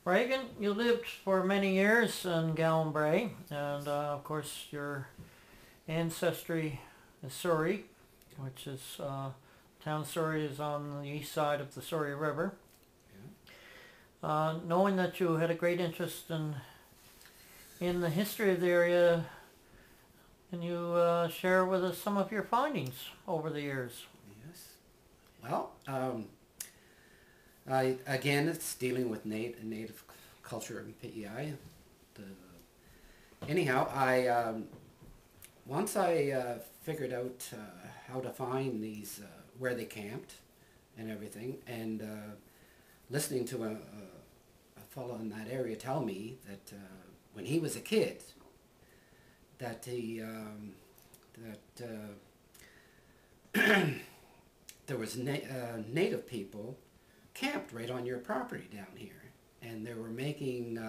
Regan, you lived for many years in Gowan Brae, and of course your ancestry is Surrey, which is town Surrey is on the east side of the Surrey River. Yeah. Knowing that you had a great interest in the history of the area, can you share with us some of your findings over the years? Yes. Well, I again, it's dealing with native culture and PEI. The, anyhow, I once I figured out how to find these where they camped and everything, and listening to a fellow in that area tell me that when he was a kid, that he that there was native people camped right on your property down here, and they were making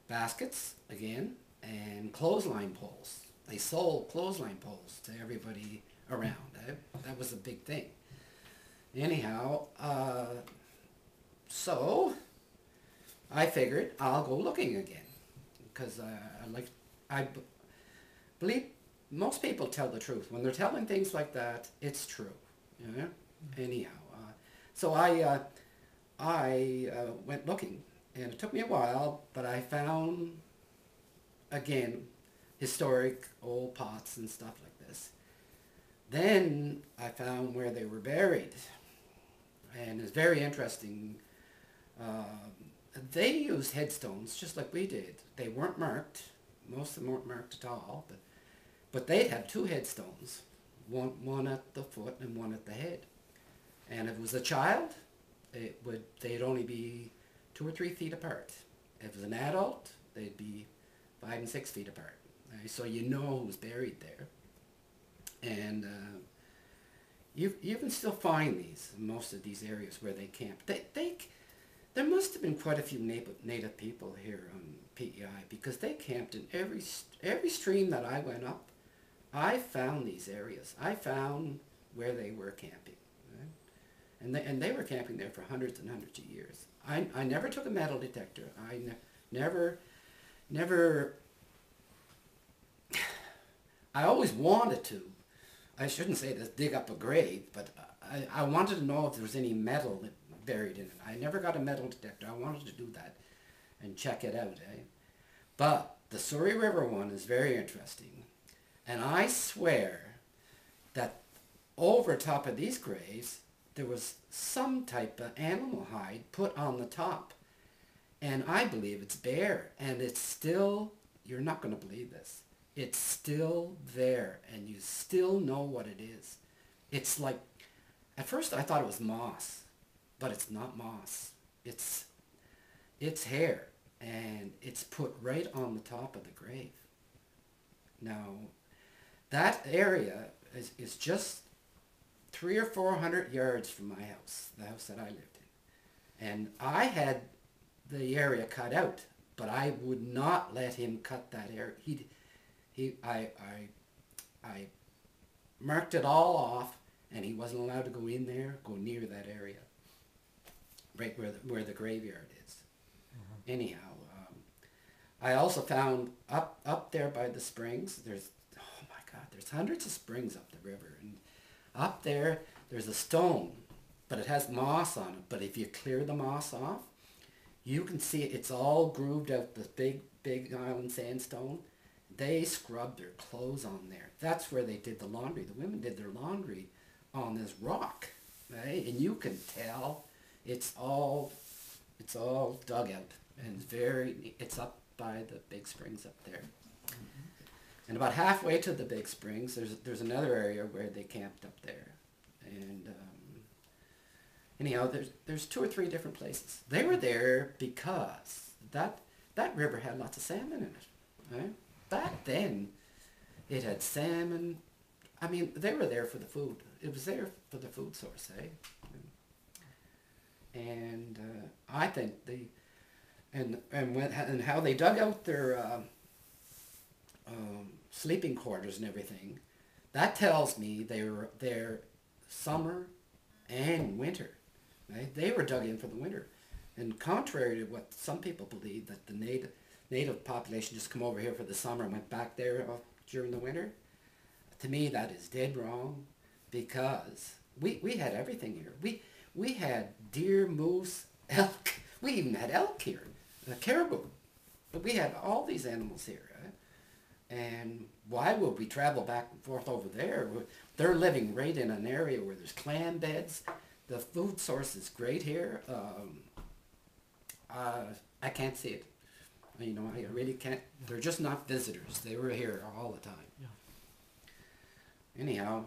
baskets again and clothesline poles. They sold clothesline poles to everybody around. That was a big thing. Anyhow, so I figured I'll go looking again because I believe most people tell the truth when they're telling things like that. It's true, you know. Anyhow, so I went looking, and it took me a while, but I found again historic old pots and stuff like this. Then I found where they were buried, and it's very interesting. They used headstones just like we did. They weren't marked. Most of them weren't marked at all, but they'd have two headstones, one at the foot and one at the head. And if it was a child, they'd only be 2 or 3 feet apart. If it was an adult, they'd be 5 and 6 feet apart. Right? So you know who's buried there. And you can still find these in most of these areas where they camped. There must have been quite a few native people here on PEI because they camped in every stream that I went up. I found these areas. I found where they were camping. Right? And they were camping there for hundreds and hundreds of years. I never took a metal detector. I never, I always wanted to. I shouldn't say this, dig up a grave, but I wanted to know if there was any metal buried in it. I never got a metal detector. I wanted to do that and check it out. But the Surrey River one is very interesting. And I swear that over top of these graves, there was some type of animal hide put on the top. And I believe it's bare. And it's still, you're not going to believe this, it's still there. And you still know what it is. It's like, at first I thought it was moss. But it's not moss. It's hair. And it's put right on the top of the grave. Now, that area is just 300 or 400 yards from my house, the house that I lived in. And I had the area cut out, but I would not let him cut that area. I marked it all off, and he wasn't allowed to go in there, go near that area, right where the graveyard is. Anyhow, I also found up there by the springs, there's, oh my God, there's hundreds of springs up the river. And up there, there's a stone, but it has moss on it. But if you clear the moss off, you can see it's all grooved out, this big island sandstone. They scrubbed their clothes on there. That's where they did the laundry. The women did their laundry on this rock, right? And you can tell it's all dug out, and it's up by the big springs up there. And about halfway to the big springs, there's another area where they camped up there. And anyhow, there's 2 or 3 different places. They were there because that river had lots of salmon in it. Right? Back then, it had salmon. I mean, they were there for the food. It was there for the food source, eh? And I think and how they dug out their sleeping quarters and everything, that tells me they were there summer and winter. Right? They were dug in for the winter. And contrary to what some people believe, that the native population just come over here for the summer and went back there during the winter, to me that is dead wrong, because we had everything here. We had deer, moose, elk. We even had elk here, caribou. But we had all these animals here. And why would we travel back and forth over there? They're living right in an area where there's clam beds. The food source is great here. I can't see it. You know, I really can't. They're just not visitors. They were here all the time. Yeah. Anyhow,